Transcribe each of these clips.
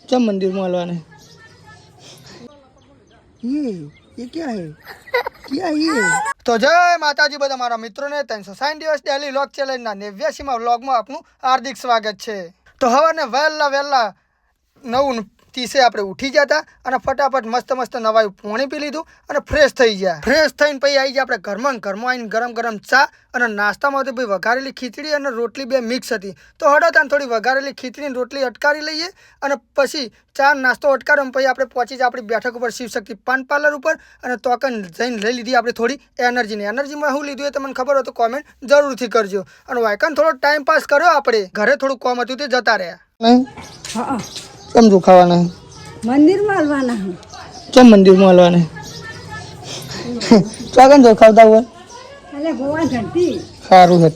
क्या मंदिर में हलवाना है? ये क्या है? क्या ये? तो जय माताजी બધા મારા મિત્રોને 360 દિવસ ડેલી વ્લોગ ચેલેન્જના 89માં વ્લોગમાં આપનું હાર્દિક સ્વાગત છે। તો હવાને વહેલા 9:30 આપણે ઉઠી જતા અને ફટાફટ મસ્ત નવાયું પાણી પી લીધું અને ફ્રેશ થઈ ગયા। ફ્રેશ થઈને પછી આવી ગયા આપણે ઘરમાં આવીને ગરમ ચા અને નાસ્તામાં તો ભાઈ વઘારેલી ખીચડી અને રોટલી બે મિક્સ હતી। તો હડો તાન થોડી વઘારેલી ખીચડી અને રોટલી અટકારી લઈએ અને પછી ચા નાસ્તો અટકારવા પછી આપણે પહોંચી જ આપણી બેઠક ઉપર શિવશક્તિ પાન પાર્લર ઉપર અને તોકન જઈને લઈ લીધી આપણે થોડી એનર્જીમાં શું લીધું એ તમને ખબર હોય તો કોમેન્ટ જરૂરથી કરજો। અને વાયકન થોડો ટાઈમ પાસ કર્યો આપણે ઘરે થોડું કોમ હતું તે જતા રહ્યા। हाँ समझो खावाना है मंदिर में हलवाना है। क्या मंदिर में हलवाना है? क्या जो खाता हुआ अरे भगवान घंटी सारू है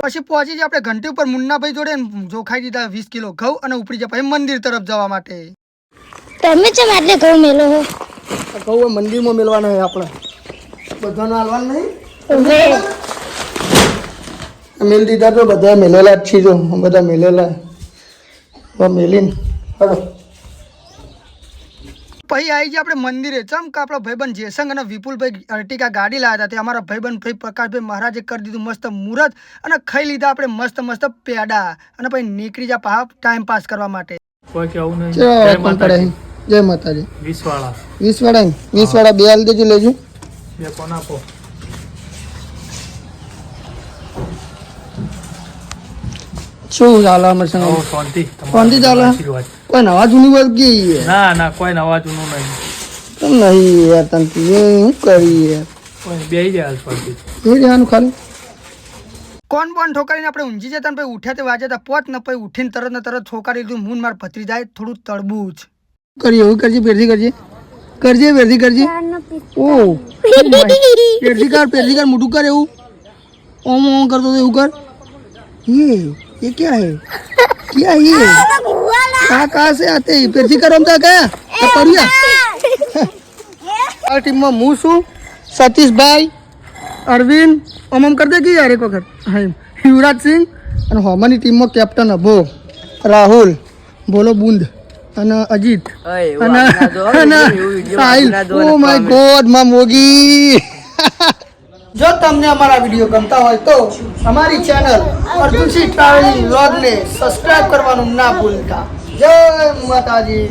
પછી પહોંચી જ આપણે ઘંટી ઉપર મુન્નાભાઈ જોડે જોખાઈ દીધા 20 કિલો ઘઉં અને ઉપડી જાય પછી મંદિર તરફ જવા માટે। તમે ચમ આટલે ઘઉં મેલો હો? ઘઉં મંદિરમાં મેલવાના છે આપણે બધાનો હાલવાનું નહીં મેલ દીધા તો બધા મેલેલા જ છે જો બધા મેલેલા મેલીને હલો પછી આવી જાય આપણે મંદિરે ચમક આપણા ભાઈબંધ જયસંગ અને વિપુલભાઈ અર્ટિકા ગાડી લાવ્યા હતા તે અમારા ભાઈબંધ ભાઈ પ્રકાશભાઈ મહારાજે કરી દીધું મસ્ત મુહૂર્ત અને ખાઈ લીધા આપણે મસ્ત પેડા અને પછી નીકળી જા પા ટાઈમ પાસ કરવા માટે। કોઈ કેવું નહીં જય માતાજી 20 વાળા બે હાલ દેજો લેજો બે કોણ આપો શું ચાલે અમારે સંગ શાંતિ ચાલે કોઈ નવા જૂની વર્ગી ના કોઈ નવા જૂનું નહીં નહીં યાર તને શું કરી યાર કોઈ બે જાય શાંતિ એ જવાનું ખાલી કોણ બોન ઠોકારીને આપણે ઊંઘી જતા ને પછી ઉઠ્યા તે વાજ્યા હતા પોચ ને પછી ઉઠીને તરત ઠોકારી દીધું મૂન માર ભત્રી જાય થોડું તળબૂચ કરીએ એવું કરજે પેરથી કરજે ઓ પેરથી કર મોટું કર એવું ઓમ કરતો તો એવું કર ये क्या है कहाँ से आते हैं पेरથી कर રમતા કયા કરિયા આ ટીમમાં હું છું સતીશભાઈ અરવિંદ ઓમ કર દે કે યાર એક વખત હા યુવરાજ સિંહ અને હોમાની ટીમમાં કેપ્ટન અભો રાહુલ બોલો બુંદ અને અજીત અને સાહિલ ઓ માય ગોડ માં મોગી જો તમને અમારા વિડીયો ગમતા હોય તો અમારી ચેનલ અર્જુનસિંહ ટ્રાવેલિંગ વ્લોગને સબસ્ક્રાઇબ કરવાનું ના ભૂલતા। જય માતાજી।